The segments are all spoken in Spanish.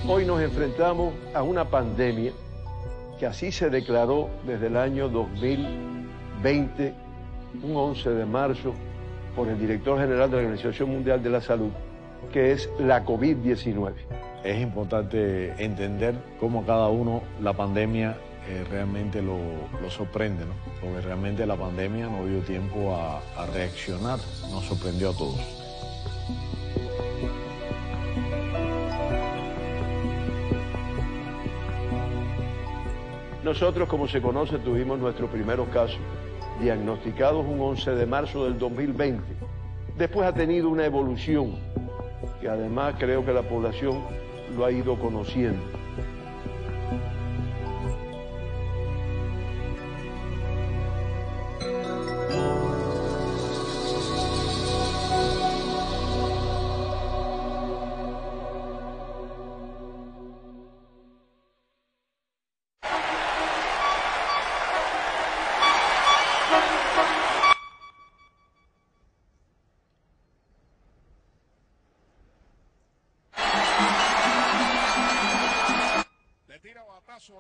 Hoy nos enfrentamos a una pandemia que así se declaró desde el año 2020, un 11 de marzo, por el director general de la Organización Mundial de la Salud, que es la COVID-19. Es importante entender cómo cada uno la pandemia realmente lo sorprende, ¿no? Porque realmente la pandemia no dio tiempo a reaccionar, nos sorprendió a todos. Nosotros, como se conoce, tuvimos nuestros primeros casos diagnosticados un 11 de marzo del 2020. Después ha tenido una evolución que además creo que la población lo ha ido conociendo.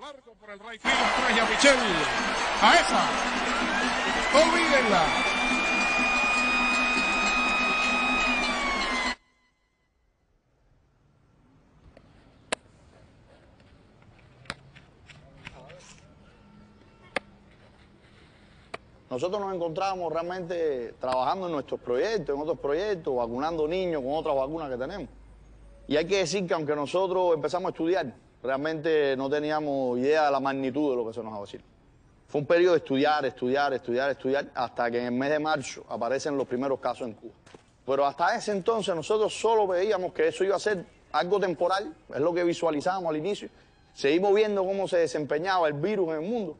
Largo por el right field, Estrella Michel. A esa. Olvídenla. Nosotros nos encontrábamos realmente trabajando en nuestros proyectos, en otros proyectos, vacunando niños con otras vacunas que tenemos. Y hay que decir que aunque nosotros empezamos a estudiar, realmente no teníamos idea de la magnitud de lo que se nos va a decir. Fue un periodo de estudiar, hasta que en el mes de marzo aparecen los primeros casos en Cuba. Pero hasta ese entonces nosotros solo veíamos que eso iba a ser algo temporal, es lo que visualizábamos al inicio. Seguimos viendo cómo se desempeñaba el virus en el mundo.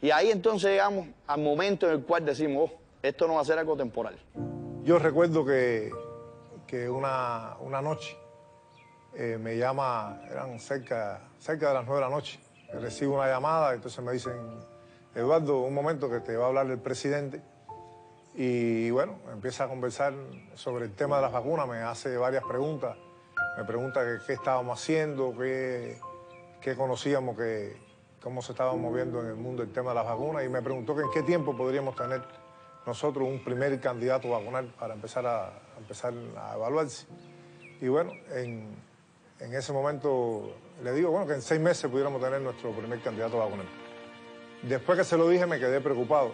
Y ahí entonces llegamos al momento en el cual decimos, oh, esto no va a ser algo temporal. Yo recuerdo que una noche me llama, eran cerca de las 9 de la noche. Recibo una llamada, entonces me dicen, Eduardo, un momento que te va a hablar el presidente. Y bueno, empieza a conversar sobre el tema de las vacunas, me hace varias preguntas. Me pregunta qué estábamos haciendo, qué conocíamos, cómo se estaba moviendo en el mundo el tema de las vacunas. Y me preguntó que en qué tiempo podríamos tener nosotros un primer candidato vacunal para empezar a evaluarse. Y bueno, en ese momento le digo, bueno, que en 6 meses pudiéramos tener nuestro primer candidato vacunal. Después que se lo dije me quedé preocupado.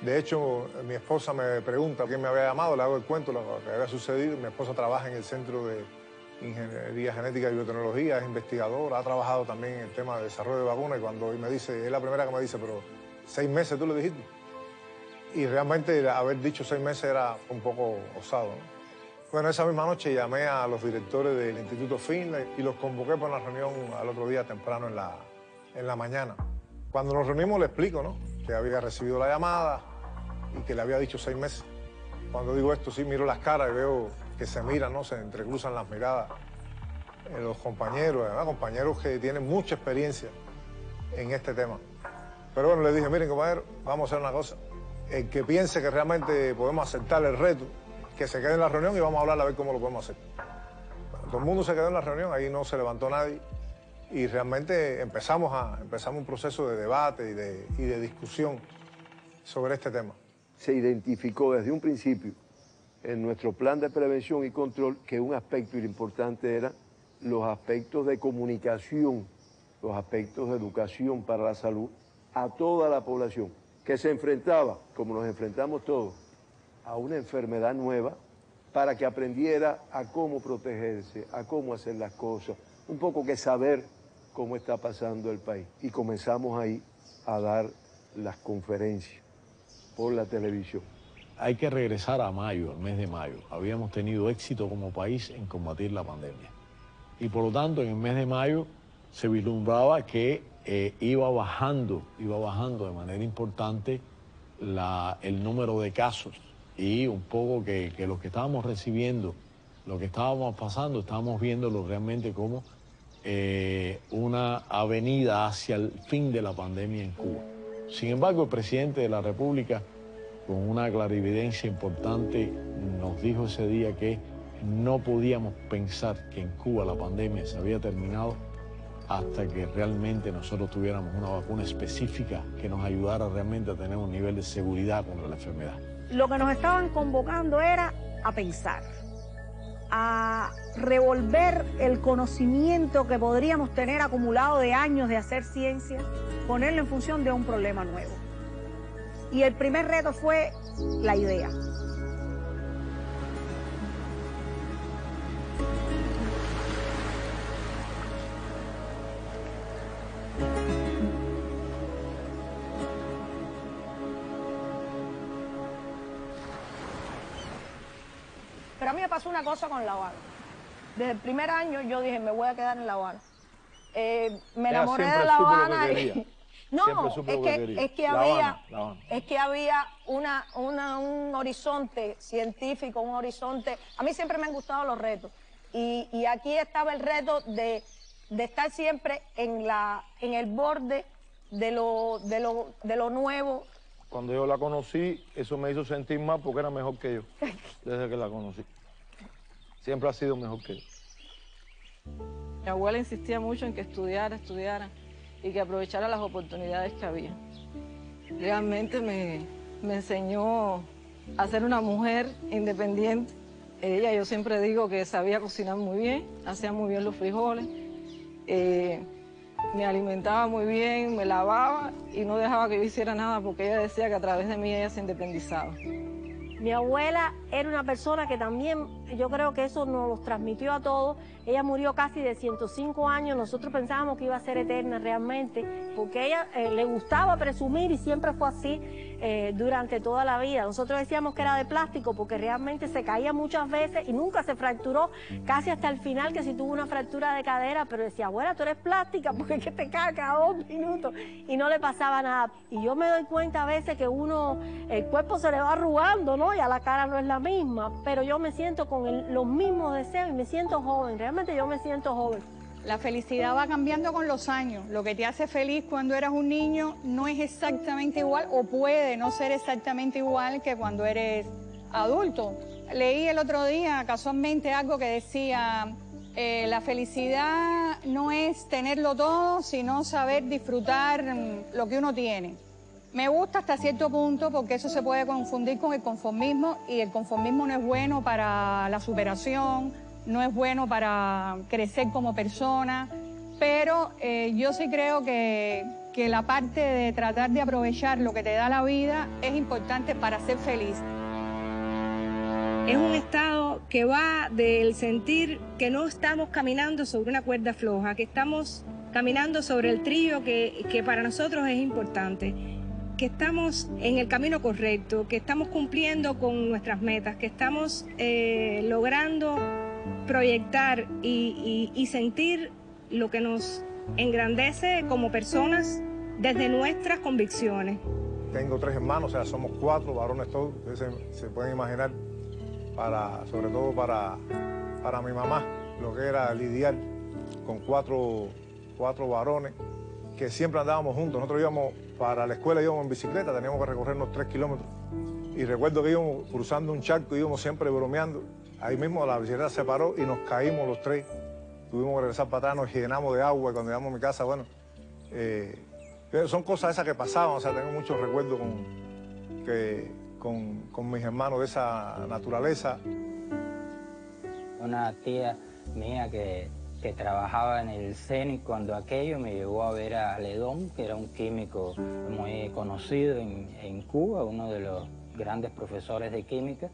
De hecho, mi esposa me pregunta quién me había llamado, le hago el cuento, lo que había sucedido. Mi esposa trabaja en el Centro de Ingeniería Genética y Biotecnología, es investigadora, ha trabajado también en el tema de desarrollo de vacunas y cuando me dice, es la primera que me dice, pero 6 meses tú le dijiste. Y realmente haber dicho 6 meses era un poco osado, ¿no? Bueno, esa misma noche llamé a los directores del Instituto Finlay y los convoqué para una reunión al otro día temprano en la mañana. Cuando nos reunimos le explico, ¿no?, que había recibido la llamada y que le había dicho 6 meses. Cuando digo esto, sí miro las caras y veo que se miran, ¿no?, se entrecruzan las miradas. Los compañeros, además compañeros que tienen mucha experiencia en este tema. Pero bueno, le dije, miren, compañeros, vamos a hacer una cosa. El que piense que realmente podemos aceptar el reto, que se quede en la reunión y vamos a hablar a ver cómo lo podemos hacer. Bueno, todo el mundo se quedó en la reunión, ahí no se levantó nadie y realmente empezamos un proceso de debate y de discusión sobre este tema. Se identificó desde un principio en nuestro plan de prevención y control que un aspecto importante era los aspectos de comunicación, los aspectos de educación para la salud a toda la población que se enfrentaba, como nos enfrentamos todos, a una enfermedad nueva para que aprendiera a cómo protegerse, a cómo hacer las cosas, un poco que saber cómo está pasando el país. Y comenzamos ahí a dar las conferencias por la televisión. Hay que regresar a mayo, al mes de mayo. Habíamos tenido éxito como país en combatir la pandemia. Y por lo tanto, en el mes de mayo se vislumbraba que iba bajando de manera importante el número de casos. Y un poco que lo que estábamos recibiendo, lo que estábamos pasando, estábamos viéndolo realmente como una avenida hacia el fin de la pandemia en Cuba. Sin embargo, el presidente de la República, con una clarividencia importante, nos dijo ese día que no podíamos pensar que en Cuba la pandemia se había terminado hasta que realmente nosotros tuviéramos una vacuna específica que nos ayudara realmente a tener un nivel de seguridad contra la enfermedad. Lo que nos estaban convocando era a pensar, a revolver el conocimiento que podríamos tener acumulado de años de hacer ciencia, ponerlo en función de un problema nuevo. Y el primer reto fue la idea. Pero a mí me pasó una cosa con La Habana. Desde el primer año yo dije, me voy a quedar en La Habana. Me enamoré de La Habana y... No, es que había un horizonte científico, un horizonte... A mí siempre me han gustado los retos. Y aquí estaba el reto de estar siempre en el borde de lo nuevo. Cuando yo la conocí, eso me hizo sentir mal porque era mejor que yo, desde que la conocí. Siempre ha sido mejor que yo. Mi abuela insistía mucho en que estudiara y que aprovechara las oportunidades que había. Realmente me enseñó a ser una mujer independiente. Ella, yo siempre digo que sabía cocinar muy bien, hacía muy bien los frijoles, me alimentaba muy bien, me lavaba y no dejaba que yo hiciera nada porque ella decía que a través de mí ella se independizaba. Mi abuela era una persona que también, yo creo que eso nos los transmitió a todos. Ella murió casi de 105 años, nosotros pensábamos que iba a ser eterna realmente, porque a ella le gustaba presumir y siempre fue así durante toda la vida. Nosotros decíamos que era de plástico porque realmente se caía muchas veces y nunca se fracturó, casi hasta el final que sí tuvo una fractura de cadera, pero decía, abuela, tú eres plástica porque es que te cae cada 2 minutos y no le pasaba nada. Y yo me doy cuenta a veces que el cuerpo se le va arrugando, ¿no? Ya la cara no es la misma, pero yo me siento con los mismos deseos y me siento joven, realmente yo me siento joven. La felicidad va cambiando con los años. Lo que te hace feliz cuando eras un niño no es exactamente igual o puede no ser exactamente igual que cuando eres adulto. Leí el otro día casualmente algo que decía, la felicidad no es tenerlo todo, sino saber disfrutar lo que uno tiene. Me gusta hasta cierto punto porque eso se puede confundir con el conformismo y el conformismo no es bueno para la superación, no es bueno para crecer como persona, pero yo sí creo que la parte de tratar de aprovechar lo que te da la vida es importante para ser feliz. Es un estado que va del sentir que no estamos caminando sobre una cuerda floja, que estamos caminando sobre el trillo que para nosotros es importante, que estamos en el camino correcto, que estamos cumpliendo con nuestras metas, que estamos logrando proyectar y sentir lo que nos engrandece como personas desde nuestras convicciones. Tengo 3 hermanos, o sea, somos 4 varones todos, se pueden imaginar, sobre todo para mi mamá, lo que era lidiar con 4 varones que siempre andábamos juntos. Nosotros íbamos para la escuela, íbamos en bicicleta, teníamos que recorrernos 3 kilómetros. Y recuerdo que íbamos cruzando un charco, íbamos siempre bromeando. Ahí mismo la bicicleta se paró y nos caímos los 3. Tuvimos que regresar para atrás, nos llenamos de agua y cuando llegamos a mi casa, bueno, son cosas esas que pasaban. O sea, tengo muchos recuerdos con mis hermanos de esa naturaleza. Una tía mía que trabajaba en el CENIC cuando aquello me llevó a ver a Ledón, que era un químico muy conocido en Cuba, uno de los grandes profesores de química,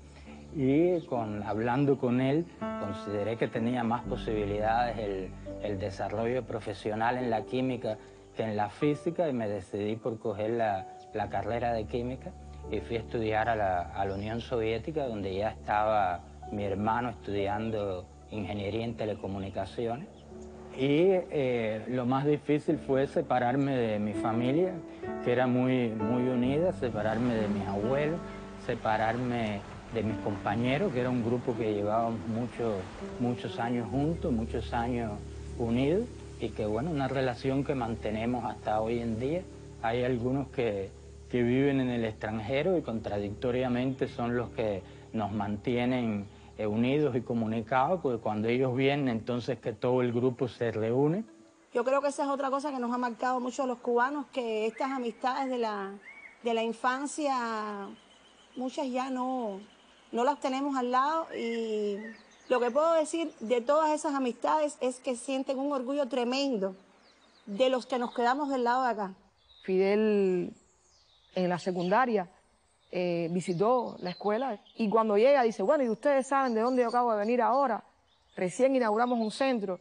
y hablando con él consideré que tenía más posibilidades el desarrollo profesional en la química que en la física y me decidí por coger la carrera de química y fui a estudiar a la Unión Soviética, donde ya estaba mi hermano estudiando ingeniería en telecomunicaciones. Y lo más difícil fue separarme de mi familia, que era muy unida, separarme de mis abuelos, separarme de mis compañeros, que era un grupo que llevábamos muchos años juntos, muchos años unidos. y que bueno, una relación que mantenemos hasta hoy en día. Hay algunos que viven en el extranjero y contradictoriamente son los que nos mantienen unidos y comunicados, porque cuando ellos vienen, entonces que todo el grupo se reúne. Yo creo que esa es otra cosa que nos ha marcado mucho a los cubanos, que estas amistades de la infancia, muchas ya no las tenemos al lado, y lo que puedo decir de todas esas amistades es que sienten un orgullo tremendo de los que nos quedamos del lado de acá. Fidel en la secundaria visitó la escuela y cuando llega dice, bueno, ¿y ustedes saben de dónde yo acabo de venir ahora? Recién inauguramos un centro.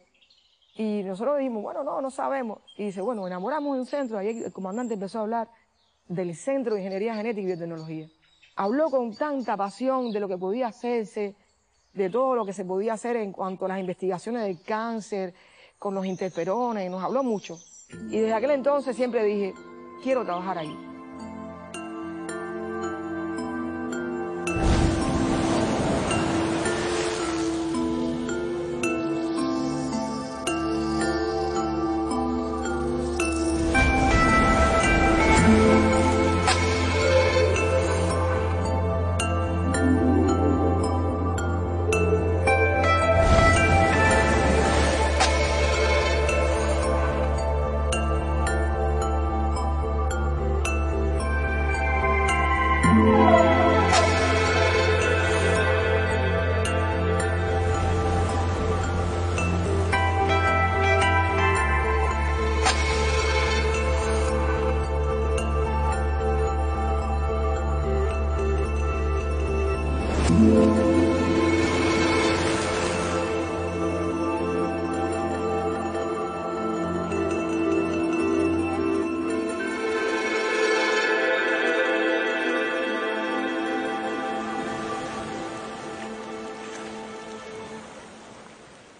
Y nosotros dijimos, bueno, no sabemos. Y dice, bueno, inauguramos un centro. Ahí el comandante empezó a hablar del Centro de Ingeniería Genética y Biotecnología. Habló con tanta pasión de lo que podía hacerse, de todo lo que se podía hacer en cuanto a las investigaciones del cáncer, con los interferones, nos habló mucho. Y desde aquel entonces siempre dije, quiero trabajar ahí.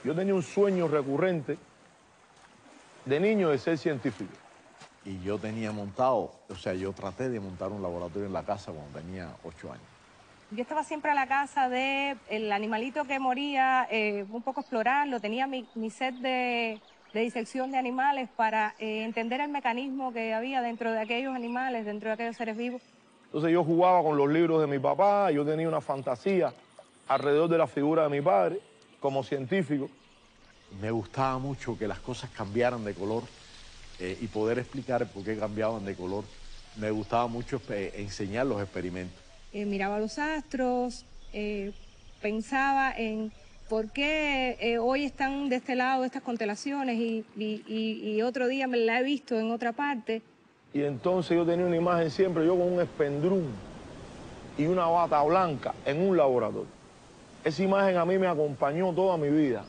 Yo tenía un sueño recurrente de niño de ser científico. Y yo tenía montado, o sea, yo traté de montar un laboratorio en la casa cuando tenía 8 años. Yo estaba siempre a la casa del animalito que moría, un poco explorarlo, tenía mi set de disección de animales para entender el mecanismo que había dentro de aquellos animales, dentro de aquellos seres vivos. Entonces yo jugaba con los libros de mi papá, yo tenía una fantasía alrededor de la figura de mi padre como científico. Me gustaba mucho que las cosas cambiaran de color y poder explicar por qué cambiaban de color. Me gustaba mucho enseñar los experimentos. Miraba los astros, pensaba en por qué hoy están de este lado estas constelaciones y otro día me la he visto en otra parte. Y entonces yo tenía una imagen siempre, yo con un espendrún y una bata blanca en un laboratorio. Esa imagen a mí me acompañó toda mi vida.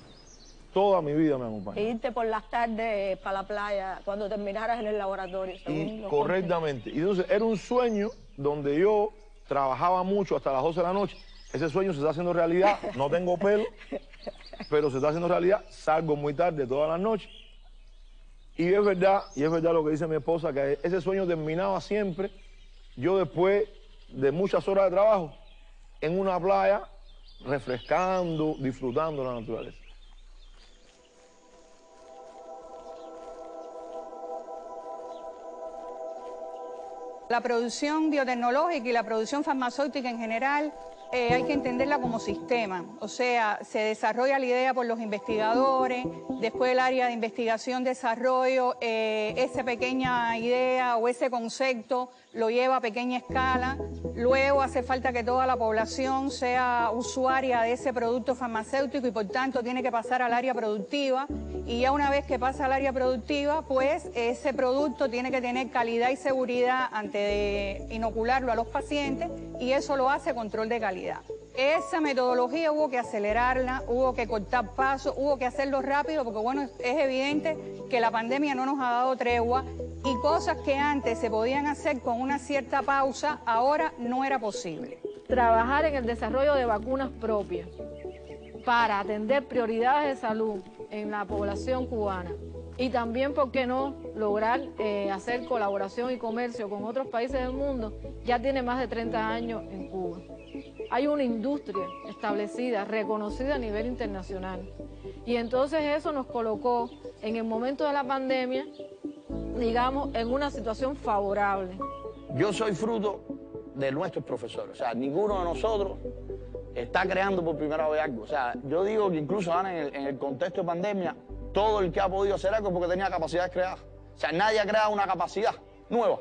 Toda mi vida me acompañó. Irte por las tardes para la playa cuando terminaras en el laboratorio. Correctamente. Y entonces era un sueño donde yo trabajaba mucho hasta las 12 de la noche. Ese sueño se está haciendo realidad. No tengo pelo, pero se está haciendo realidad. Salgo muy tarde todas las noches. Y es verdad lo que dice mi esposa, que ese sueño terminaba siempre, yo después de muchas horas de trabajo, en una playa, refrescando, disfrutando la naturaleza. La producción biotecnológica y la producción farmacéutica en general hay que entenderla como sistema. O sea, se desarrolla la idea por los investigadores, después el área de investigación-desarrollo, esa pequeña idea o ese concepto lo lleva a pequeña escala. Luego hace falta que toda la población sea usuaria de ese producto farmacéutico y por tanto tiene que pasar al área productiva. Y ya una vez que pasa al área productiva, pues ese producto tiene que tener calidad y seguridad antes de inocularlo a los pacientes y eso lo hace control de calidad. Esa metodología hubo que acelerarla, hubo que cortar pasos, hubo que hacerlo rápido porque bueno, es evidente que la pandemia no nos ha dado tregua y cosas que antes se podían hacer con una cierta pausa, ahora no era posible. Trabajar en el desarrollo de vacunas propias para atender prioridades de salud en la población cubana y también, ¿por qué no?, lograr hacer colaboración y comercio con otros países del mundo, ya tiene más de 30 años en Cuba. Hay una industria establecida, reconocida a nivel internacional. Y entonces eso nos colocó en el momento de la pandemia, digamos, en una situación favorable. Yo soy fruto de nuestros profesores. O sea, ninguno de nosotros está creando por primera vez algo. O sea, yo digo que incluso ahora en el contexto de pandemia, todo el que ha podido hacer algo es porque tenía capacidades creadas. O sea, nadie ha creado una capacidad nueva.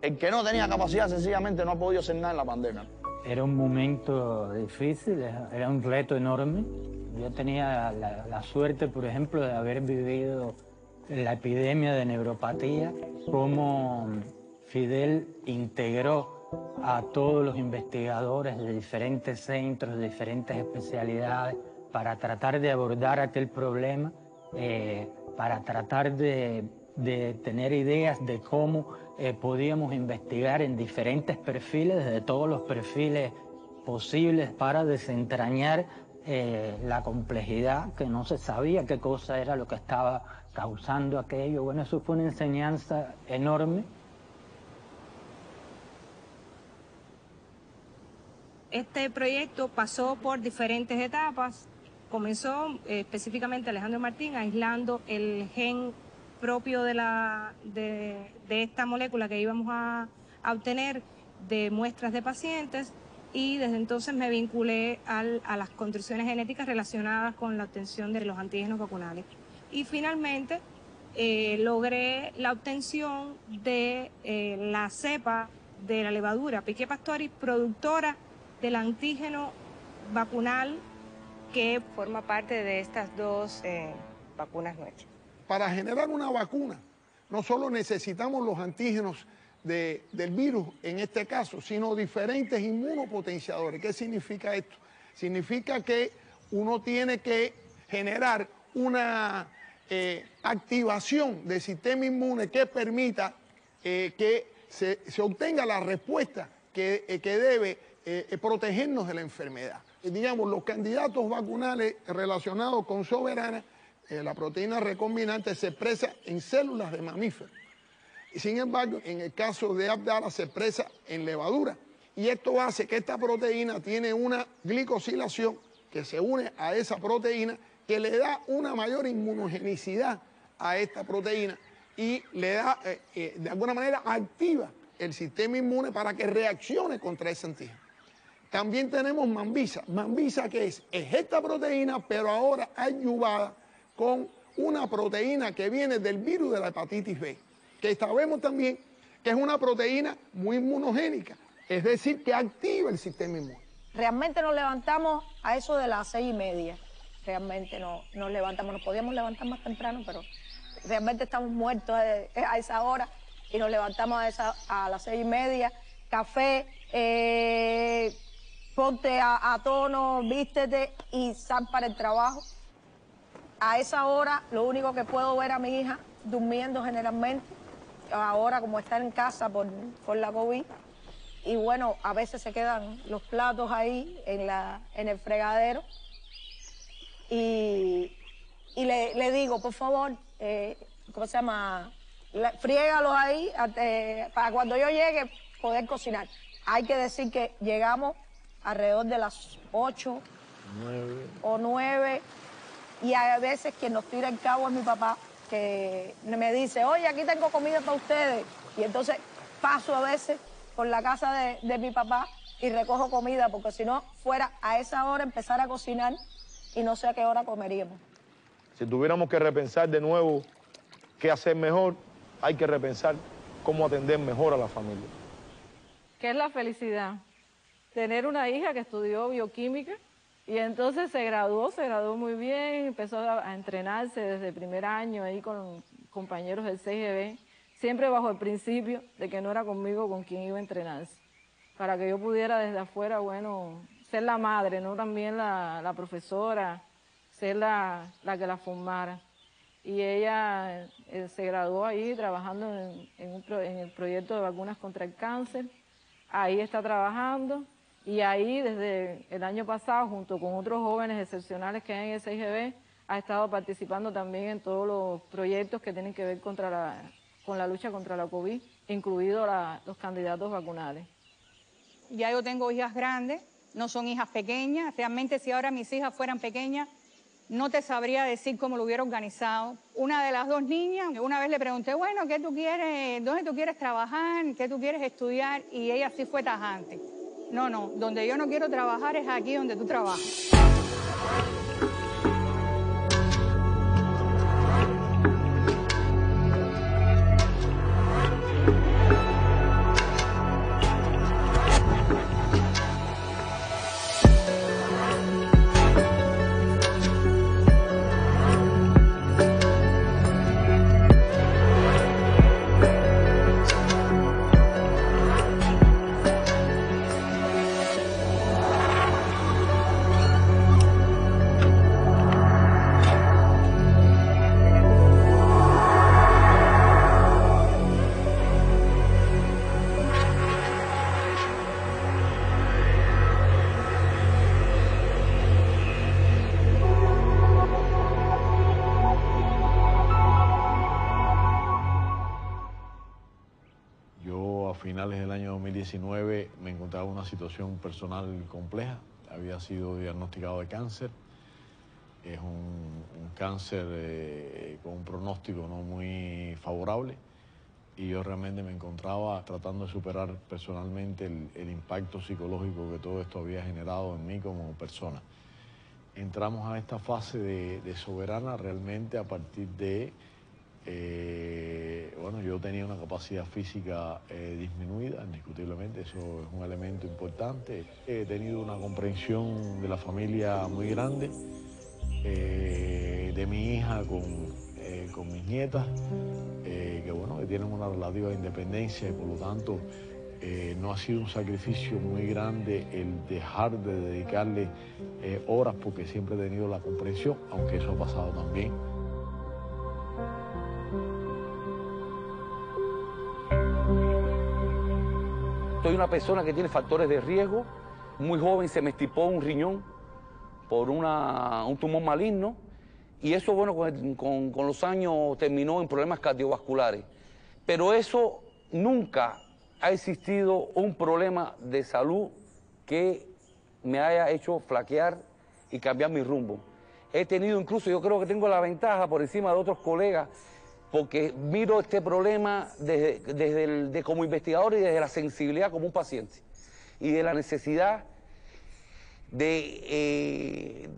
El que no tenía capacidad sencillamente no ha podido hacer nada en la pandemia. Era un momento difícil, era un reto enorme. Yo tenía la suerte, por ejemplo, de haber vivido la epidemia de neuropatía, cómo Fidel integró a todos los investigadores de diferentes centros, de diferentes especialidades, para tratar de abordar aquel problema, para tratar de tener ideas de cómo podíamos investigar en diferentes perfiles, desde todos los perfiles posibles, para desentrañar la complejidad, que no se sabía qué cosa era lo que estaba causando aquello. Bueno, eso fue una enseñanza enorme. Este proyecto pasó por diferentes etapas. Comenzó específicamente Alejandro Martín aislando el gen propio de esta molécula que íbamos a obtener de muestras de pacientes, y desde entonces me vinculé a las construcciones genéticas relacionadas con la obtención de los antígenos vacunales. Y finalmente logré la obtención de la cepa de la levadura Piquet Pastori, productora del antígeno vacunal que forma parte de estas dos vacunas nuestras. Para generar una vacuna, no solo necesitamos los antígenos del virus en este caso, sino diferentes inmunopotenciadores. ¿Qué significa esto? Significa que uno tiene que generar una activación del sistema inmune que permita que se obtenga la respuesta que debe protegernos de la enfermedad. Digamos, los candidatos vacunales relacionados con Soberana, la proteína recombinante se expresa en células de mamíferos. Sin embargo, en el caso de Abdala se expresa en levadura. Y esto hace que esta proteína tiene una glicosilación que se une a esa proteína, que le da una mayor inmunogenicidad a esta proteína y le da, de alguna manera, activa el sistema inmune para que reaccione contra ese antígeno. También tenemos Mambisa. Mambisa, ¿qué es? Es esta proteína, pero ahora adyuvada con una proteína que viene del virus de la hepatitis B, que sabemos también que es una proteína muy inmunogénica, es decir, que activa el sistema inmune. Realmente nos levantamos a eso de las 6:30. Realmente nos levantamos, nos podíamos levantar más temprano, pero realmente estamos muertos a esa hora y nos levantamos a las 6:30. Café, ponte a tono, vístete y sal para el trabajo. A esa hora lo único que puedo ver a mi hija durmiendo generalmente, ahora como está en casa por la COVID. Y bueno, a veces se quedan los platos ahí en el fregadero. Y le digo, por favor, ¿cómo se llama? Friégalos ahí para cuando yo llegue poder cocinar. Hay que decir que llegamos alrededor de las 8 o 9. Y a veces quien nos tira el cabo es mi papá, que me dice, oye, aquí tengo comida para ustedes. Y entonces paso a veces por la casa de mi papá y recojo comida, porque si no, fuera a esa hora empezar a cocinar y no sé a qué hora comeríamos. Si tuviéramos que repensar de nuevo qué hacer mejor, hay que repensar cómo atender mejor a la familia. ¿Qué es la felicidad? Tener una hija que estudió bioquímica y entonces se graduó muy bien, empezó a entrenarse desde el primer año ahí con compañeros del CIGB, siempre bajo el principio de que no era conmigo con quien iba a entrenarse, para que yo pudiera desde afuera, bueno, ser la madre, no también la profesora, ser la que la formara. Y ella se graduó ahí trabajando en el proyecto de vacunas contra el cáncer, ahí está trabajando. Y ahí, desde el año pasado, junto con otros jóvenes excepcionales que hay en el CIGB, ha estado participando también en todos los proyectos que tienen que ver con la lucha contra la COVID, incluidos los candidatos vacunales. Ya yo tengo hijas grandes, no son hijas pequeñas. Realmente, si ahora mis hijas fueran pequeñas, no te sabría decir cómo lo hubiera organizado. Una de las dos niñas, una vez le pregunté, bueno, ¿qué tú quieres? ¿Dónde tú quieres trabajar? ¿Qué tú quieres estudiar? Y ella sí fue tajante. No, donde yo no quiero trabajar es aquí donde tú trabajas. finales del año 2019 me encontraba en una situación personal compleja. Había sido diagnosticado de cáncer. Es un cáncer con un pronóstico no muy favorable. Y yo realmente me encontraba tratando de superar personalmente el impacto psicológico que todo esto había generado en mí como persona. Entramos a esta fase de Soberana realmente a partir de... bueno, yo tenía una capacidad física disminuida, indiscutiblemente, eso es un elemento importante. He tenido una comprensión de la familia muy grande, de mi hija con mis nietas, que bueno, que tienen una relativa independencia y por lo tanto no ha sido un sacrificio muy grande el dejar de dedicarle horas, porque siempre he tenido la comprensión, aunque eso ha pasado también. Soy una persona que tiene factores de riesgo. Muy joven se me estipó un riñón por un tumor maligno. Y eso, bueno, con los años terminó en problemas cardiovasculares. Pero eso nunca ha existido un problema de salud que me haya hecho flaquear y cambiar mi rumbo. He tenido incluso, yo creo que tengo la ventaja por encima de otros colegas, porque miro este problema como investigador y desde la sensibilidad como un paciente y de la necesidad de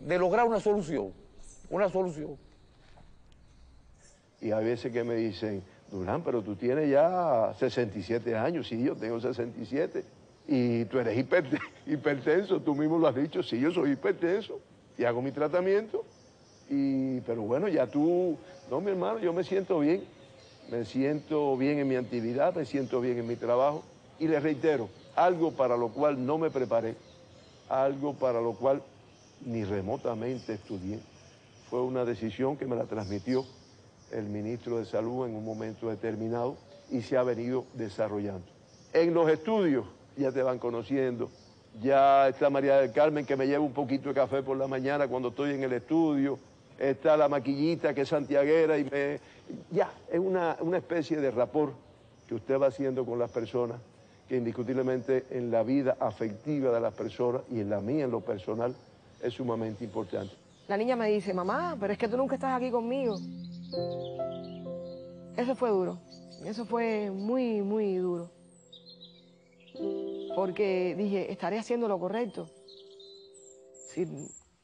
lograr una solución. Y a veces que me dicen, Durán, pero tú tienes ya 67 años. Sí, yo tengo 67. Y tú eres hipertenso, tú mismo lo has dicho. Sí, yo soy hipertenso y hago mi tratamiento. Pero bueno, ya tú... No, mi hermano, yo me siento bien en mi actividad, me siento bien en mi trabajo. Y les reitero, algo para lo cual no me preparé, algo para lo cual ni remotamente estudié. Fue una decisión que me la transmitió el ministro de Salud en un momento determinado y se ha venido desarrollando. En los estudios ya te van conociendo, ya está María del Carmen que me lleva un poquito de café por la mañana cuando estoy en el estudio, está la Maquillita que es santiaguera y ya, es una especie de rapport que usted va haciendo con las personas, que indiscutiblemente en la vida afectiva de las personas y en la mía, en lo personal, es sumamente importante. La niña me dice, mamá, pero es que tú nunca estás aquí conmigo. Eso fue duro, eso fue muy, muy duro. Porque dije, estaré haciendo lo correcto.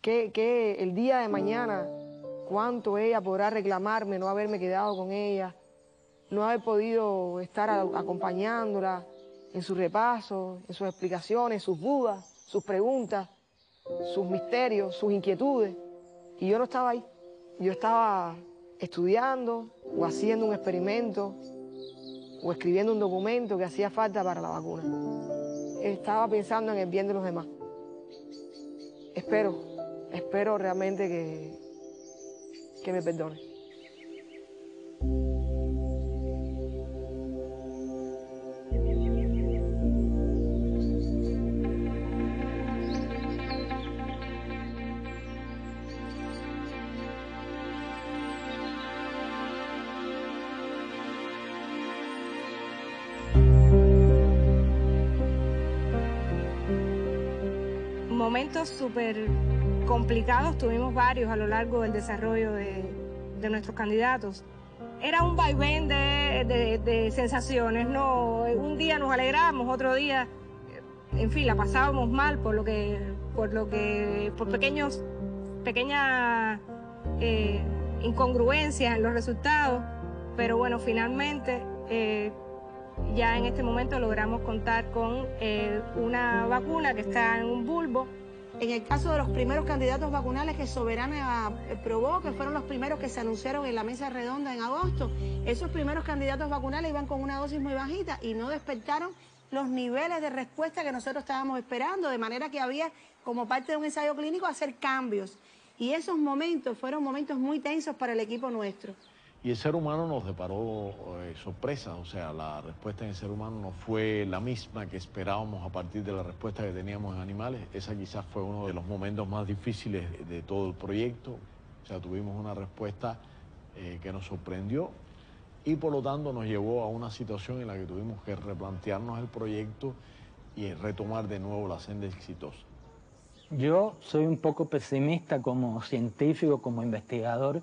Que el día de mañana, cuánto ella podrá reclamarme no haberme quedado con ella, no haber podido estar acompañándola en sus repasos, en sus explicaciones, sus dudas, sus preguntas, sus misterios, sus inquietudes. Y yo no estaba ahí. Yo estaba estudiando o haciendo un experimento o escribiendo un documento que hacía falta para la vacuna. Estaba pensando en el bien de los demás. Espero realmente que me perdone. Momentos súper complicados, tuvimos varios a lo largo del desarrollo de nuestros candidatos. Era un vaivén de sensaciones, ¿no? Un día nos alegramos, otro día, en fin, la pasábamos mal por pequeñas incongruencias en los resultados, pero bueno, finalmente ya en este momento logramos contar con una vacuna que está en un bulbo. En el caso de los primeros candidatos vacunales que Soberana probó, que fueron los primeros que se anunciaron en la mesa redonda en agosto, esos primeros candidatos vacunales iban con una dosis muy bajita y no despertaron los niveles de respuesta que nosotros estábamos esperando, de manera que había, como parte de un ensayo clínico, hacer cambios. Y esos momentos fueron momentos muy tensos para el equipo nuestro. Y el ser humano nos deparó sorpresas, o sea, la respuesta en el ser humano no fue la misma que esperábamos a partir de la respuesta que teníamos en animales. Esa quizás fue uno de los momentos más difíciles de todo el proyecto. O sea, tuvimos una respuesta que nos sorprendió y por lo tanto nos llevó a una situación en la que tuvimos que replantearnos el proyecto y retomar de nuevo la senda exitosa. Yo soy un poco pesimista como científico, como investigador.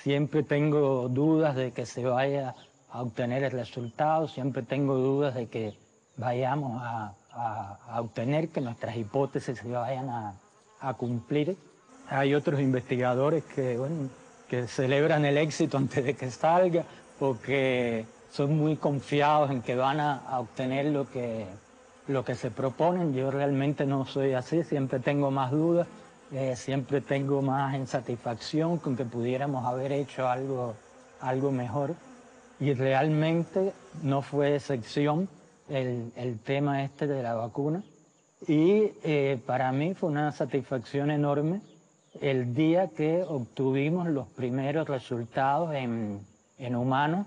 Siempre tengo dudas de que se vaya a obtener el resultado, siempre tengo dudas de que vayamos a obtener que nuestras hipótesis se vayan a cumplir. Hay otros investigadores que, bueno, que celebran el éxito antes de que salga porque son muy confiados en que van a obtener lo que se proponen. Yo realmente no soy así, siempre tengo más dudas. Siempre tengo más insatisfacción con que pudiéramos haber hecho algo mejor y realmente no fue excepción el tema este de la vacuna y para mí fue una satisfacción enorme el día que obtuvimos los primeros resultados en humanos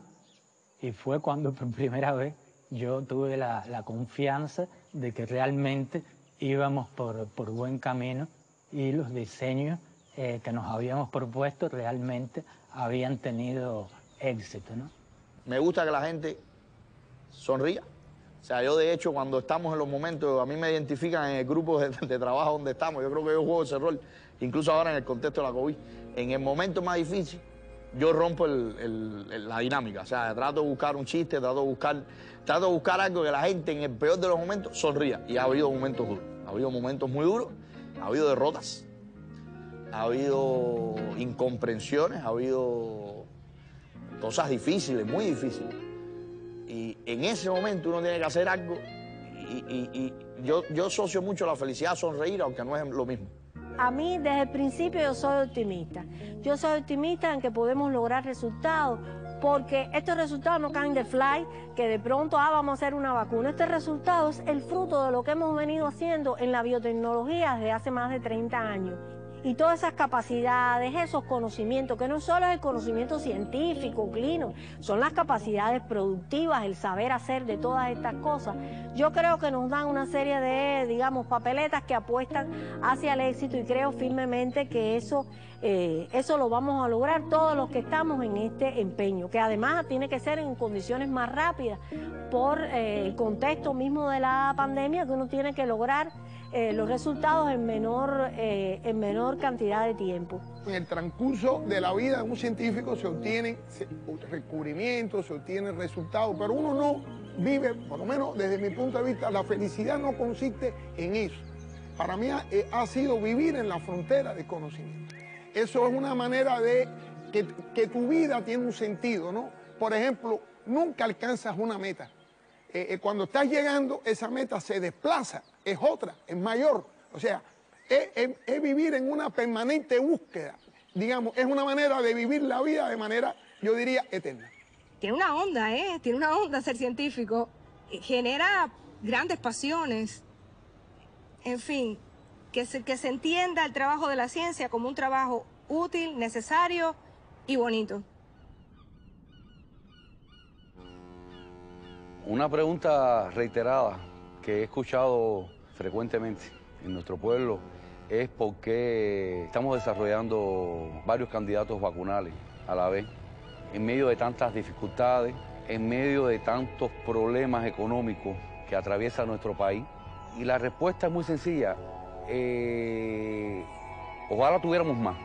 y fue cuando por primera vez yo tuve la confianza de que realmente íbamos por buen camino y los diseños que nos habíamos propuesto realmente habían tenido éxito, ¿no? Me gusta que la gente sonría. O sea, yo de hecho cuando estamos en los momentos, a mí me identifican en el grupo de trabajo donde estamos, yo creo que yo juego ese rol, incluso ahora en el contexto de la COVID. En el momento más difícil, yo rompo la dinámica. O sea, trato de buscar un chiste, trato de buscar algo que la gente en el peor de los momentos sonría. Y ha habido momentos duros, ha habido momentos muy duros. Ha habido derrotas, ha habido incomprensiones, ha habido cosas difíciles, muy difíciles. Y en ese momento uno tiene que hacer algo y yo asocio mucho la felicidad a sonreír, aunque no es lo mismo. A mí, desde el principio, yo soy optimista. Yo soy optimista en que podemos lograr resultados, porque estos resultados no caen de fly, que de pronto vamos a hacer una vacuna. Este resultado es el fruto de lo que hemos venido haciendo en la biotecnología desde hace más de 30 años. Y todas esas capacidades, esos conocimientos, que no solo es el conocimiento científico, clínico, son las capacidades productivas, el saber hacer de todas estas cosas. Yo creo que nos dan una serie de, digamos, papeletas que apuestan hacia el éxito y creo firmemente que eso lo vamos a lograr todos los que estamos en este empeño, que además tiene que ser en condiciones más rápidas por el contexto mismo de la pandemia, que uno tiene que lograr los resultados en menor cantidad de tiempo. En el transcurso de la vida de un científico se obtienen descubrimientos, se obtienen resultados, pero uno no vive, por lo menos desde mi punto de vista, la felicidad no consiste en eso. Para mí ha sido vivir en la frontera del conocimiento. Eso es una manera de que tu vida tiene un sentido, ¿no? Por ejemplo, nunca alcanzas una meta. Cuando estás llegando, esa meta se desplaza, es otra, es mayor. O sea, es vivir en una permanente búsqueda. Digamos, es una manera de vivir la vida de manera, yo diría, eterna. Tiene una onda, tiene una onda ser científico. Genera grandes pasiones. En fin, que se entienda el trabajo de la ciencia como un trabajo útil, necesario y bonito. Una pregunta reiterada que he escuchado frecuentemente en nuestro pueblo es por qué estamos desarrollando varios candidatos vacunales a la vez, en medio de tantas dificultades, en medio de tantos problemas económicos que atraviesa nuestro país. Y la respuesta es muy sencilla. Ojalá tuviéramos más.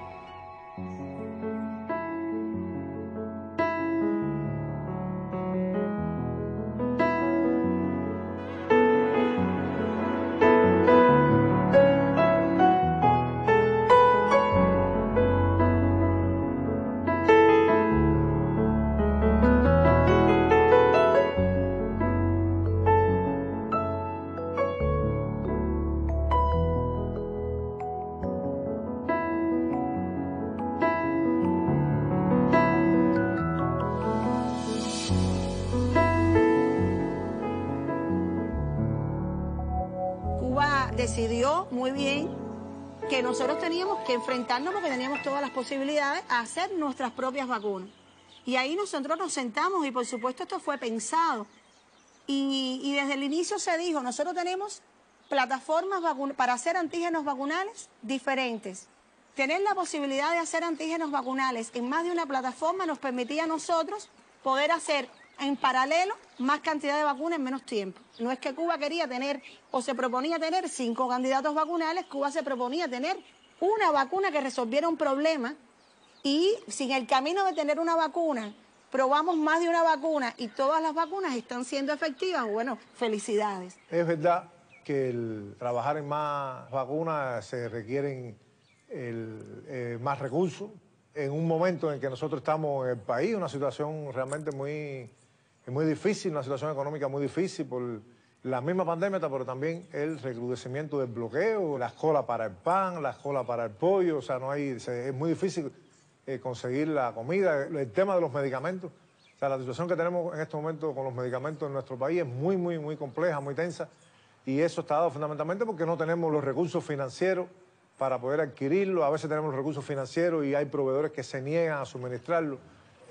Decidió muy bien que nosotros teníamos que enfrentarnos, porque teníamos todas las posibilidades, a hacer nuestras propias vacunas. Y ahí nosotros nos sentamos y por supuesto esto fue pensado. Y desde el inicio se dijo, nosotros tenemos plataformas para hacer antígenos vacunales diferentes. Tener la posibilidad de hacer antígenos vacunales en más de una plataforma nos permitía a nosotros poder hacer en paralelo más cantidad de vacunas en menos tiempo. No es que Cuba quería tener o se proponía tener 5 candidatos vacunales, Cuba se proponía tener una vacuna que resolviera un problema, y si en el camino de tener una vacuna probamos más de una vacuna y todas las vacunas están siendo efectivas, bueno, felicidades. Es verdad que el trabajar en más vacunas se requieren más recursos. En un momento en que nosotros estamos en el país, una situación realmente muy difícil, una situación económica muy difícil por la misma pandemia, pero también el recrudecimiento del bloqueo, las colas para el pan, las colas para el pollo, o sea, es muy difícil conseguir la comida, el tema de los medicamentos. O sea, la situación que tenemos en este momento con los medicamentos en nuestro país es muy compleja, muy tensa, y eso está dado fundamentalmente porque no tenemos los recursos financieros para poder adquirirlo. A veces tenemos los recursos financieros y hay proveedores que se niegan a suministrarlo.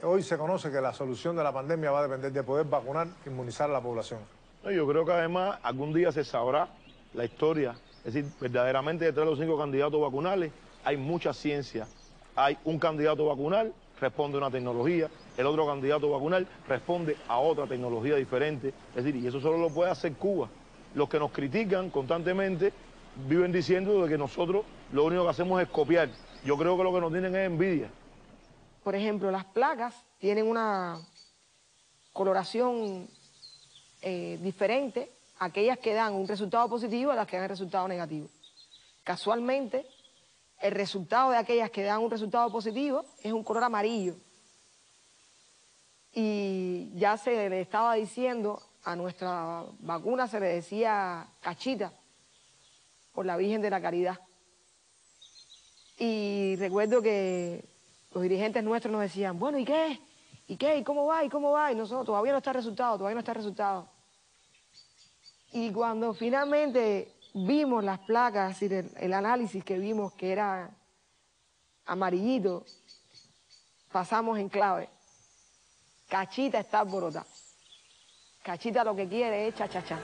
Hoy se conoce que la solución de la pandemia va a depender de poder vacunar, inmunizar a la población. Yo creo que además algún día se sabrá la historia. Es decir, verdaderamente detrás de los 5 candidatos vacunales hay mucha ciencia. Hay un candidato vacunal, responde a una tecnología, el otro candidato vacunal responde a otra tecnología diferente. Es decir, y eso solo lo puede hacer Cuba. Los que nos critican constantemente viven diciendo de que nosotros lo único que hacemos es copiar. Yo creo que lo que nos tienen es envidia. Por ejemplo, las placas tienen una coloración diferente, aquellas que dan un resultado positivo a las que dan resultado negativo. Casualmente, el resultado de aquellas que dan un resultado positivo es un color amarillo. Y ya se le estaba diciendo, a nuestra vacuna se le decía Cachita, por la Virgen de la Caridad. Y recuerdo que los dirigentes nuestros nos decían, bueno, ¿y qué? ¿Y qué? ¿Y cómo va? ¿Y cómo va? Y nosotros, todavía no está el resultado, todavía no está el resultado. Y cuando finalmente vimos las placas, es decir, el análisis que vimos que era amarillito, pasamos en clave. Cachita está alborotada. Cachita lo que quiere es cha-cha-cha.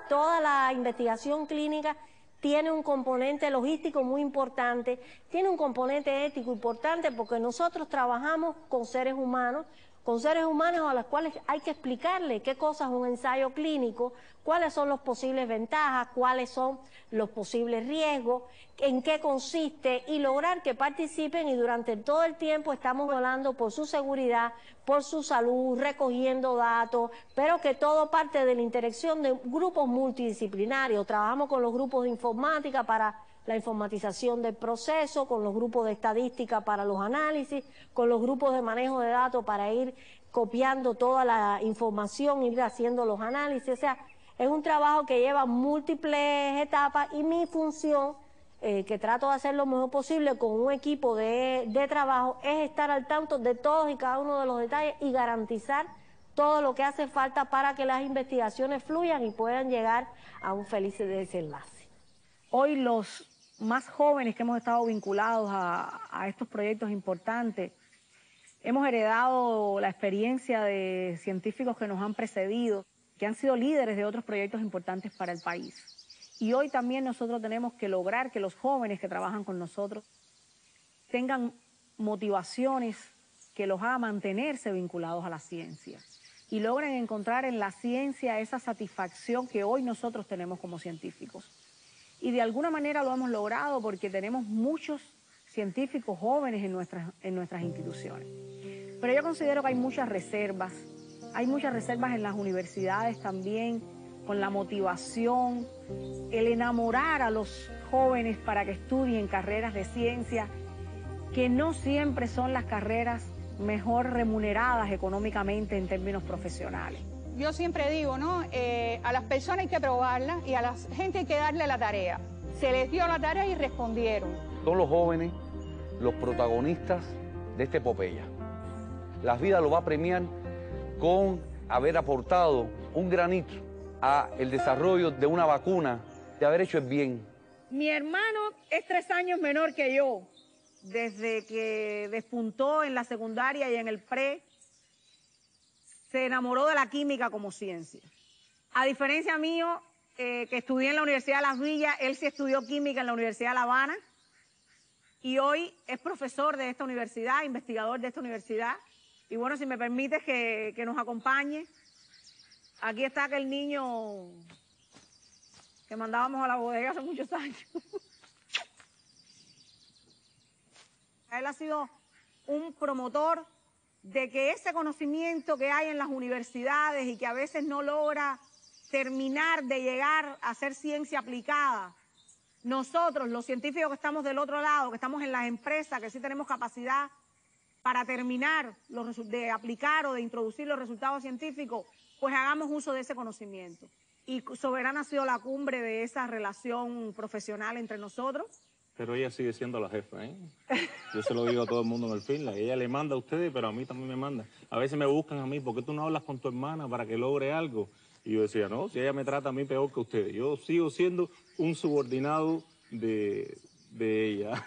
Toda la investigación clínica tiene un componente logístico muy importante, tiene un componente ético importante, porque nosotros trabajamos con seres humanos a los cuales hay que explicarle qué cosa es un ensayo clínico, cuáles son las posibles ventajas, cuáles son los posibles riesgos, en qué consiste, y lograr que participen, y durante todo el tiempo estamos velando por su seguridad, por su salud, recogiendo datos, pero que todo parte de la interacción de grupos multidisciplinarios. Trabajamos con los grupos de informática para la informatización del proceso, con los grupos de estadística para los análisis, con los grupos de manejo de datos para ir copiando toda la información, ir haciendo los análisis. O sea, es un trabajo que lleva múltiples etapas, y mi función que trato de hacer lo mejor posible con un equipo de trabajo, es estar al tanto de todos y cada uno de los detalles y garantizar todo lo que hace falta para que las investigaciones fluyan y puedan llegar a un feliz desenlace. Hoy los más jóvenes que hemos estado vinculados a estos proyectos importantes, hemos heredado la experiencia de científicos que nos han precedido, que han sido líderes de otros proyectos importantes para el país. Y hoy también nosotros tenemos que lograr que los jóvenes que trabajan con nosotros tengan motivaciones que los hagan mantenerse vinculados a la ciencia y logren encontrar en la ciencia esa satisfacción que hoy nosotros tenemos como científicos. Y de alguna manera lo hemos logrado porque tenemos muchos científicos jóvenes en nuestras instituciones. Pero yo considero que hay muchas reservas en las universidades también, con la motivación, el enamorar a los jóvenes para que estudien carreras de ciencia, que no siempre son las carreras mejor remuneradas económicamente en términos profesionales. Yo siempre digo, ¿no? A las personas hay que probarlas y a la gente hay que darle la tarea. Se les dio la tarea y respondieron. Son los jóvenes los protagonistas de esta epopeya. La vida lo va a premiar con haber aportado un granito a el desarrollo de una vacuna, de haber hecho el bien. Mi hermano es 3 años menor que yo. Desde que despuntó en la secundaria y en el pre, se enamoró de la química como ciencia. A diferencia mío, que estudié en la Universidad de Las Villas, él sí estudió química en la Universidad de La Habana y hoy es profesor de esta universidad, investigador de esta universidad. Y bueno, si me permites que nos acompañe, aquí está aquel niño que mandábamos a la bodega hace muchos años. Él ha sido un promotor de que ese conocimiento que hay en las universidades y que a veces no logra terminar de llegar a ser ciencia aplicada, nosotros, los científicos que estamos del otro lado, que estamos en las empresas, que sí tenemos capacidad para terminar de aplicar o de introducir los resultados científicos, pues hagamos uso de ese conocimiento. Y Soberana ha sido la cumbre de esa relación profesional entre nosotros. Pero ella sigue siendo la jefa, ¿eh? Yo se lo digo a todo el mundo en el Finland. Ella le manda a ustedes, pero a mí también me manda. A veces me buscan a mí, ¿por qué tú no hablas con tu hermana para que logre algo? Y yo decía, no, si ella me trata a mí peor que ustedes. Yo sigo siendo un subordinado de ella.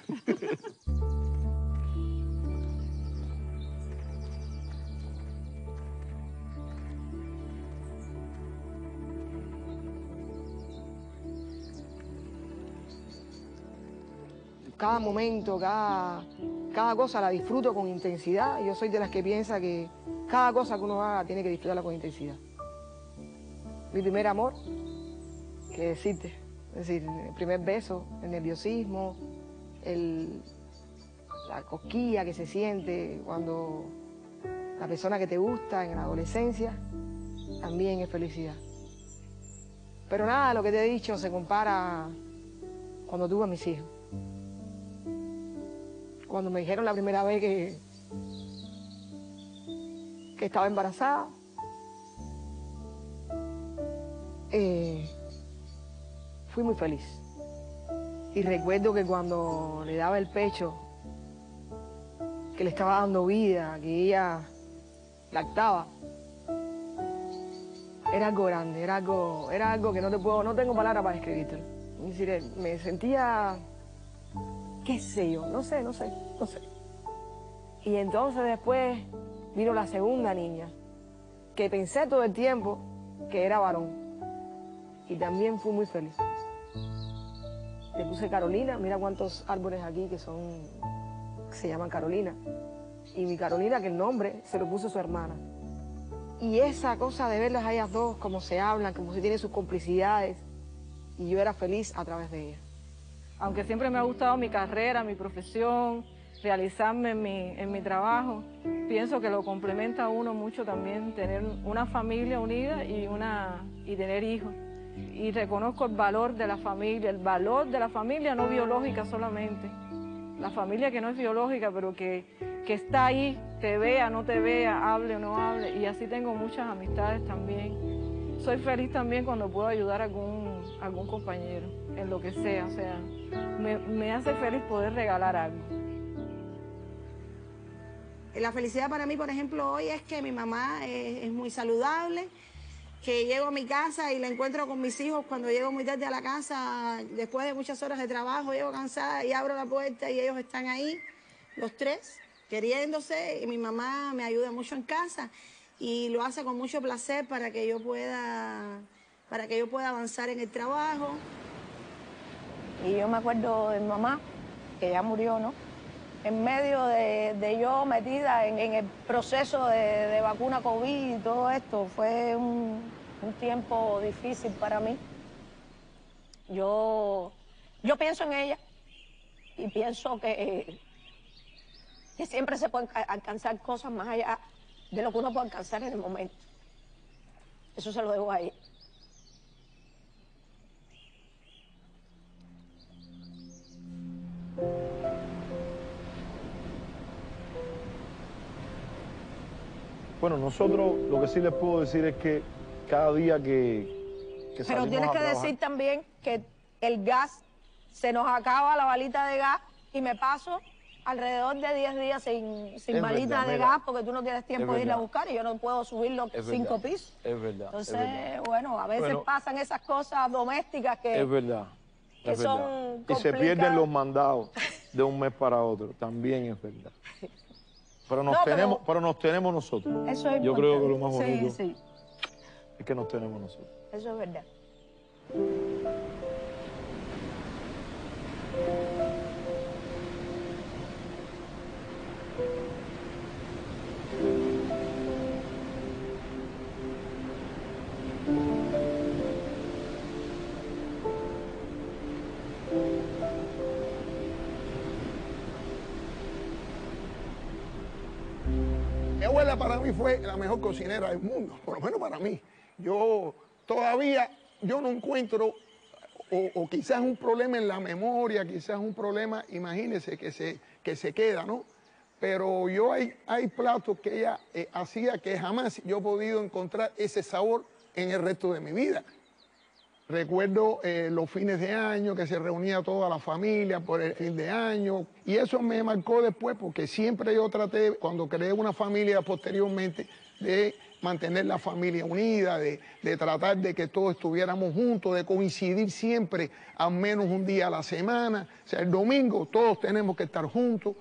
Cada momento, cada cosa la disfruto con intensidad. Yo soy de las que piensa que cada cosa que uno haga tiene que disfrutarla con intensidad. Mi primer amor, qué decirte, es decir, el primer beso, el nerviosismo, la cosquilla que se siente cuando la persona que te gusta en la adolescencia, también es felicidad. Pero nada de lo que te he dicho se compara cuando tuve a mis hijos. Cuando me dijeron la primera vez que estaba embarazada, fui muy feliz. Y recuerdo que cuando le daba el pecho, que le estaba dando vida, que ella lactaba, era algo grande, era algo que no tengo palabras para describirlo. Es decir, me sentía, qué sé yo, no sé. Y entonces después vino la segunda niña, que pensé todo el tiempo que era varón. Y también fui muy feliz. Le puse Carolina, mira cuántos árboles aquí que se llaman Carolina. Y mi Carolina, que el nombre se lo puso su hermana. Y esa cosa de verlas a ellas dos, como se hablan, como si tienen sus complicidades, y yo era feliz a través de ellas. Aunque siempre me ha gustado mi carrera, mi profesión, realizarme en mi trabajo, pienso que lo complementa a uno mucho también tener una familia unida y tener hijos. Y reconozco el valor de la familia no biológica solamente. La familia que no es biológica, pero que está ahí, te vea, no te vea, hable o no hable. Y así tengo muchas amistades también soy feliz también cuando puedo ayudar a algún compañero, en lo que sea, o sea, me hace feliz poder regalar algo. La felicidad para mí, por ejemplo, hoy es que mi mamá es muy saludable, que llego a mi casa y la encuentro con mis hijos cuando llego muy tarde a la casa, después de muchas horas de trabajo, llego cansada y abro la puerta y ellos están ahí, los tres, queriéndose, y mi mamá me ayuda mucho en casa y lo hace con mucho placer para que yo pueda avanzar en el trabajo. Y yo me acuerdo de mi mamá, que ya murió, ¿no? En medio de yo metida en el proceso de vacuna COVID y todo esto, fue un tiempo difícil para mí. Yo pienso en ella y pienso que siempre se pueden alcanzar cosas más allá de lo que uno puede alcanzar en el momento. Eso se lo debo a ella. Bueno, nosotros lo que sí les puedo decir es que cada día que Pero salimos tienes a que trabajar, decir también que el gas, se nos acaba la balita de gas y me paso alrededor de 10 días sin balita de gas porque tú no tienes tiempo de irla a buscar y yo no puedo subir los 5 pisos. Es verdad. Entonces, bueno, a veces pasan esas cosas domésticas que, es verdad. que es son verdad. Y complicadas. se pierden los mandados de un mes para otro, también es verdad. Pero nos tenemos nosotros. Eso es Yo creo que lo más importante. bonito Sí, es que nos tenemos nosotros. eso es verdad. Mi abuela para mí fue la mejor cocinera del mundo, por lo menos para mí. Yo todavía, yo no encuentro, o quizás un problema en la memoria, quizás un problema, imagínense, que se queda, ¿no? Pero hay platos que ella hacía que jamás yo he podido encontrar ese sabor en el resto de mi vida. Recuerdo los fines de año que se reunía toda la familia por el fin de año y eso me marcó después porque siempre yo traté, cuando creé una familia posteriormente, de mantener la familia unida, de tratar de que todos estuviéramos juntos, de coincidir siempre al menos un día a la semana. O sea, el domingo todos tenemos que estar juntos.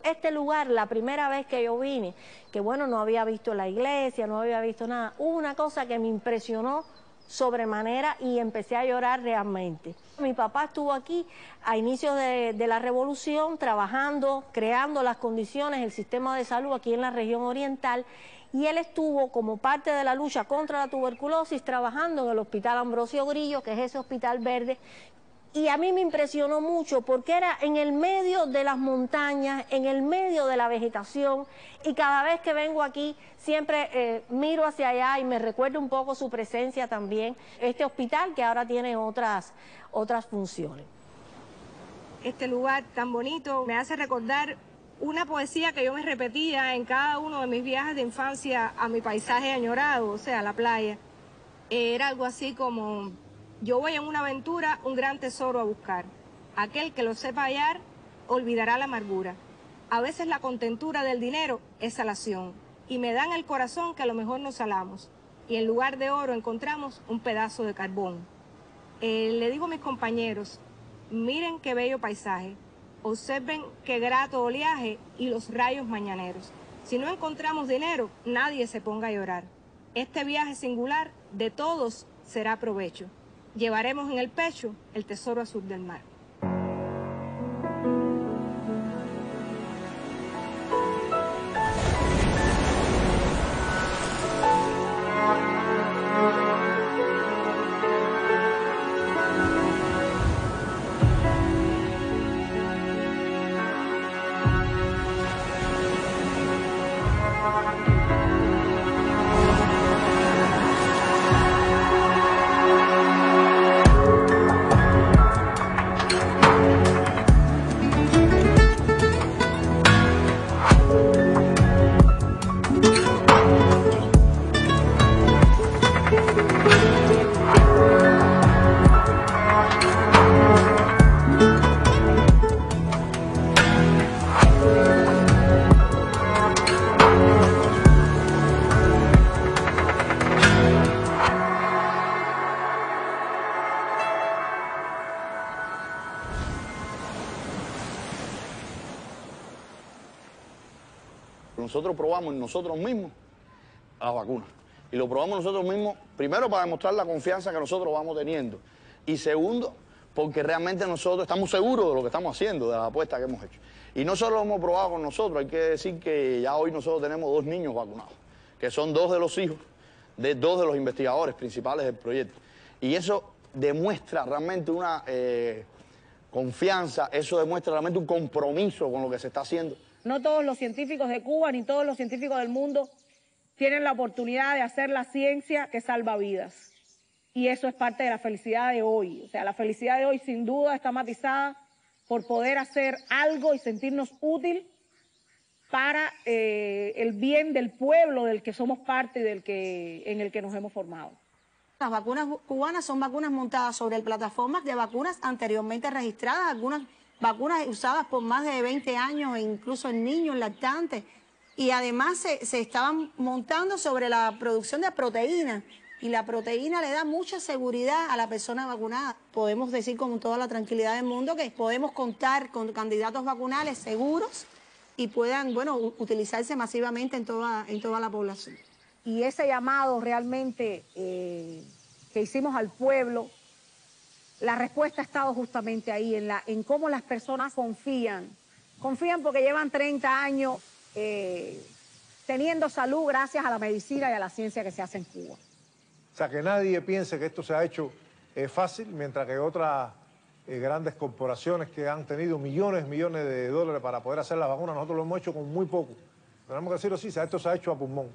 Este lugar, la primera vez que yo vine, que bueno, no había visto la iglesia, no había visto nada, hubo una cosa que me impresionó sobremanera y empecé a llorar realmente. Mi papá estuvo aquí a inicios de la revolución trabajando, creando las condiciones, el sistema de salud aquí en la región oriental, y él estuvo como parte de la lucha contra la tuberculosis trabajando en el Hospital Ambrosio Grillo, que es ese hospital verde. Y a mí me impresionó mucho porque era en el medio de las montañas, en el medio de la vegetación, y cada vez que vengo aquí siempre miro hacia allá y me recuerda un poco su presencia también. Este hospital que ahora tiene otras funciones. Este lugar tan bonito me hace recordar una poesía que yo me repetía en cada uno de mis viajes de infancia a mi paisaje añorado, o sea, la playa. Era algo así como: yo voy en una aventura un gran tesoro a buscar. Aquel que lo sepa hallar olvidará la amargura. A veces la contentura del dinero es salación y me dan el corazón que a lo mejor nos salamos y en lugar de oro encontramos un pedazo de carbón. Le digo a mis compañeros, miren qué bello paisaje, observen qué grato oleaje y los rayos mañaneros. Si no encontramos dinero, nadie se ponga a llorar. Este viaje singular de todos será provecho. Llevaremos en el pecho el tesoro azul del mar. nosotros probamos en nosotros mismos las vacunas. Y lo probamos nosotros mismos, primero para demostrar la confianza que nosotros vamos teniendo. Y segundo, porque realmente nosotros estamos seguros de lo que estamos haciendo, de la apuesta que hemos hecho. Y no solo lo hemos probado con nosotros, hay que decir que ya hoy nosotros tenemos 2 niños vacunados, que son 2 de los hijos de 2 de los investigadores principales del proyecto. Y eso demuestra realmente una confianza, eso demuestra realmente un compromiso con lo que se está haciendo. No todos los científicos de Cuba ni todos los científicos del mundo tienen la oportunidad de hacer la ciencia que salva vidas. Y eso es parte de la felicidad de hoy. O sea, la felicidad de hoy sin duda está matizada por poder hacer algo y sentirnos útil para el bien del pueblo del que somos parte y en el que nos hemos formado. Las vacunas cubanas son vacunas montadas sobre plataformas de vacunas anteriormente registradas, algunas vacunas usadas por más de 20 años, e incluso en niños, lactantes. Y además se estaban montando sobre la producción de proteínas. Y la proteína le da mucha seguridad a la persona vacunada. Podemos decir con toda la tranquilidad del mundo que podemos contar con candidatos vacunales seguros y puedan, bueno, utilizarse masivamente en toda la población. Y ese llamado realmente que hicimos al pueblo, la respuesta ha estado justamente ahí, en cómo las personas confían. Confían porque llevan 30 años teniendo salud gracias a la medicina y a la ciencia que se hace en Cuba. O sea, que nadie piense que esto se ha hecho fácil, mientras que otras grandes corporaciones que han tenido millones de dólares para poder hacer las vacunas, nosotros lo hemos hecho con muy poco. Tenemos que decirlo así, esto se ha hecho a pulmón,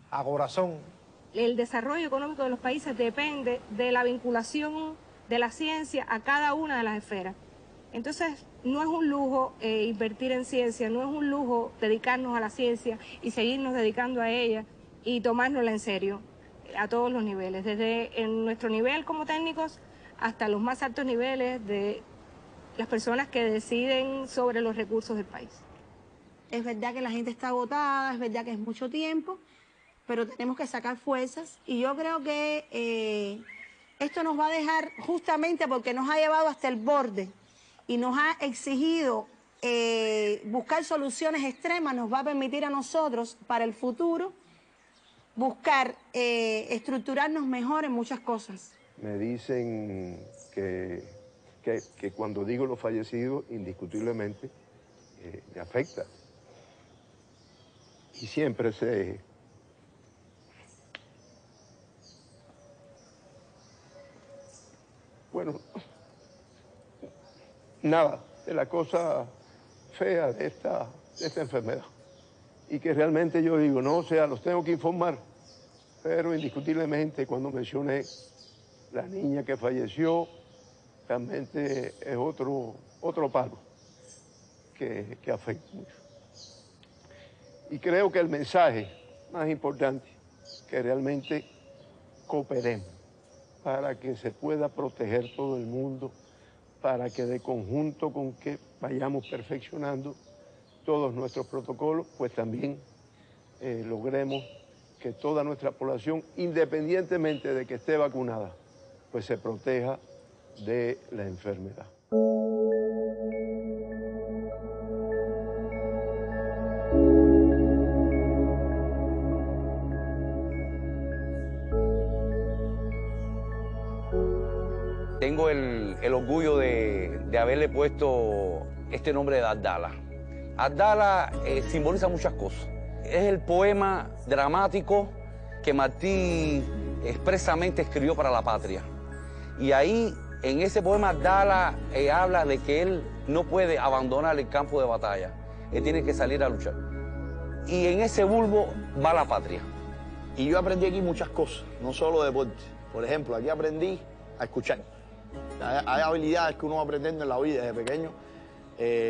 a corazón. El desarrollo económico de los países depende de la vinculación de la ciencia a cada una de las esferas. Entonces, no es un lujo invertir en ciencia, no es un lujo dedicarnos a la ciencia y seguirnos dedicando a ella y tomárnosla en serio a todos los niveles, desde en nuestro nivel como técnicos hasta los más altos niveles de las personas que deciden sobre los recursos del país. Es verdad que la gente está agotada, es verdad que es mucho tiempo, pero tenemos que sacar fuerzas y yo creo que esto nos va a dejar justamente porque nos ha llevado hasta el borde y nos ha exigido buscar soluciones extremas, nos va a permitir a nosotros para el futuro buscar estructurarnos mejor en muchas cosas. Me dicen que cuando digo los fallecidos, indiscutiblemente me afecta. Y siempre bueno, nada de la cosa fea de esta enfermedad. Y que realmente yo digo, no, o sea, los tengo que informar, pero indiscutiblemente cuando mencioné la niña que falleció, realmente es otro palo que afecta mucho. Y creo que el mensaje más importante, que realmente cooperemos para que se pueda proteger todo el mundo, para que de conjunto con que vayamos perfeccionando todos nuestros protocolos, pues también logremos que toda nuestra población, independientemente de que esté vacunada, pues se proteja de la enfermedad. Tengo el orgullo de haberle puesto este nombre de Abdala. Abdala simboliza muchas cosas. Es el poema dramático que Martí expresamente escribió para la patria. Y ahí, en ese poema, Abdala habla de que él no puede abandonar el campo de batalla. Él tiene que salir a luchar. Y en ese bulbo va la patria. Y yo aprendí aquí muchas cosas, no solo deporte. Por ejemplo, aquí aprendí a escuchar. Hay habilidades que uno va aprendiendo en la vida desde pequeño.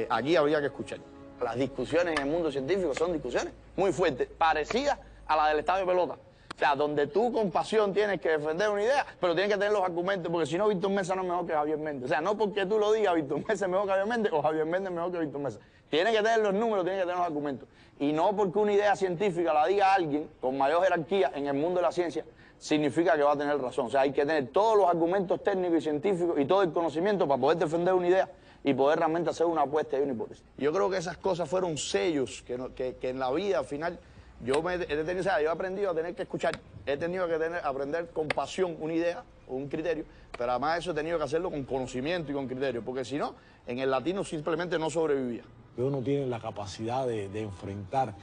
Aquí habría que escuchar. Las discusiones en el mundo científico son discusiones muy fuertes, parecidas a la del estadio de pelota. O sea, donde tú con pasión tienes que defender una idea, pero tienes que tener los argumentos, porque si no, Víctor Mesa no es mejor que Javier Méndez. O sea, no porque tú lo digas, Víctor Mesa es mejor que Javier Méndez o Javier Méndez es mejor que Víctor Mesa. Tienes que tener los números, tienes que tener los argumentos. Y no porque una idea científica la diga alguien con mayor jerarquía en el mundo de la ciencia, significa que va a tener razón. O sea, hay que tener todos los argumentos técnicos y científicos y todo el conocimiento para poder defender una idea y poder realmente hacer una apuesta y una hipótesis. Yo creo que esas cosas fueron sellos que en la vida al final yo he aprendido a tener que escuchar, he tenido que aprender con pasión una idea o un criterio, pero además eso he tenido que hacerlo con conocimiento y con criterio, porque si no, en el latino simplemente no sobrevivía. Uno tiene la capacidad de enfrentar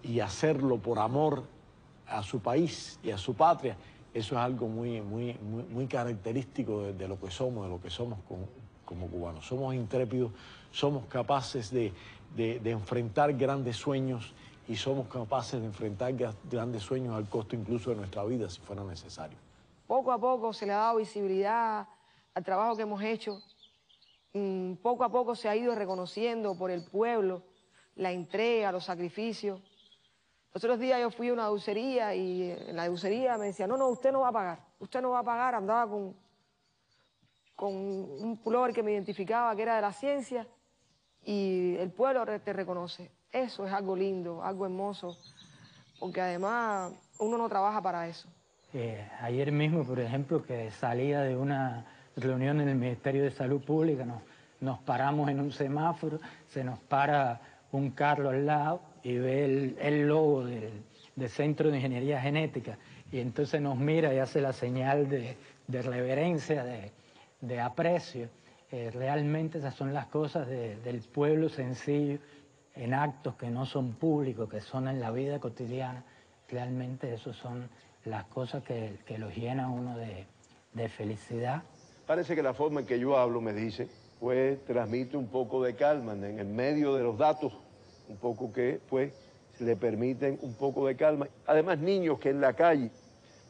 y hacerlo por amor a su país y a su patria. Eso es algo muy característico de lo que somos, como cubanos. Somos intrépidos, somos capaces de enfrentar grandes sueños y somos capaces de enfrentar grandes sueños al costo incluso de nuestra vida, si fuera necesario. Poco a poco se le ha dado visibilidad al trabajo que hemos hecho. Poco a poco se ha ido reconociendo por el pueblo la entrega, los sacrificios. Los otros días yo fui a una dulcería y en la dulcería me decía, no, usted no va a pagar, andaba con un pullover que me identificaba que era de la ciencia y el pueblo te reconoce. Eso es algo lindo, algo hermoso, porque además uno no trabaja para eso. Ayer mismo, por ejemplo, que salía de una reunión en el Ministerio de Salud Pública, nos paramos en un semáforo, se nos para un carro al lado y ve el logo del Centro de Ingeniería Genética y entonces nos mira y hace la señal de reverencia, de aprecio. Realmente esas son las cosas del pueblo sencillo, en actos que no son públicos, que son en la vida cotidiana. Realmente esas son las cosas que los llenan a uno de felicidad. Parece que la forma en que yo hablo, me dice, pues transmite un poco de calma en el medio de los datos, un poco que pues le permiten un poco de calma. Además, niños que en la calle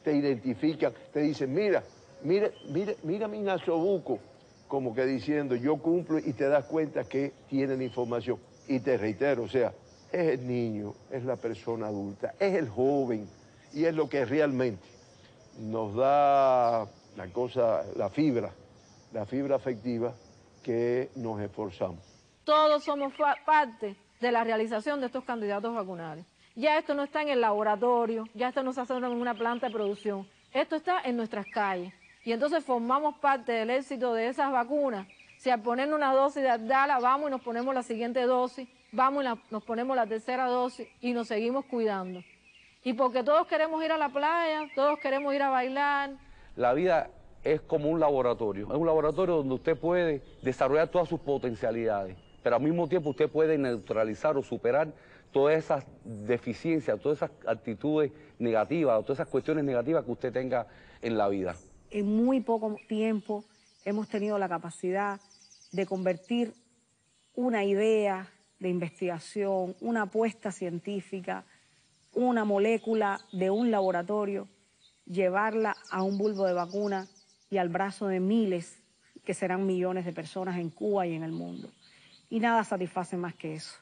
te identifican, te dicen, mira mi nasobuco, como que diciendo, yo cumplo, y te das cuenta que tienen información. Y te reitero, o sea, es el niño, es la persona adulta, es el joven, y es lo que realmente nos da la fibra afectiva que nos esforzamos. Todos somos parte de la realización de estos candidatos vacunales. Ya esto no está en el laboratorio, ya esto no se hace en una planta de producción, esto está en nuestras calles. Y entonces formamos parte del éxito de esas vacunas. Si al poner una dosis de Abdala, vamos y nos ponemos la siguiente dosis, vamos y nos ponemos la tercera dosis y nos seguimos cuidando. Y porque todos queremos ir a la playa, todos queremos ir a bailar. La vida es como un laboratorio. Es un laboratorio donde usted puede desarrollar todas sus potencialidades, pero al mismo tiempo usted puede neutralizar o superar todas esas deficiencias, todas esas actitudes negativas, todas esas cuestiones negativas que usted tenga en la vida. En muy poco tiempo hemos tenido la capacidad de convertir una idea de investigación, una apuesta científica, una molécula de un laboratorio, llevarla a un bulbo de vacuna y al brazo de miles, que serán millones de personas en Cuba y en el mundo. Y nada satisface más que eso.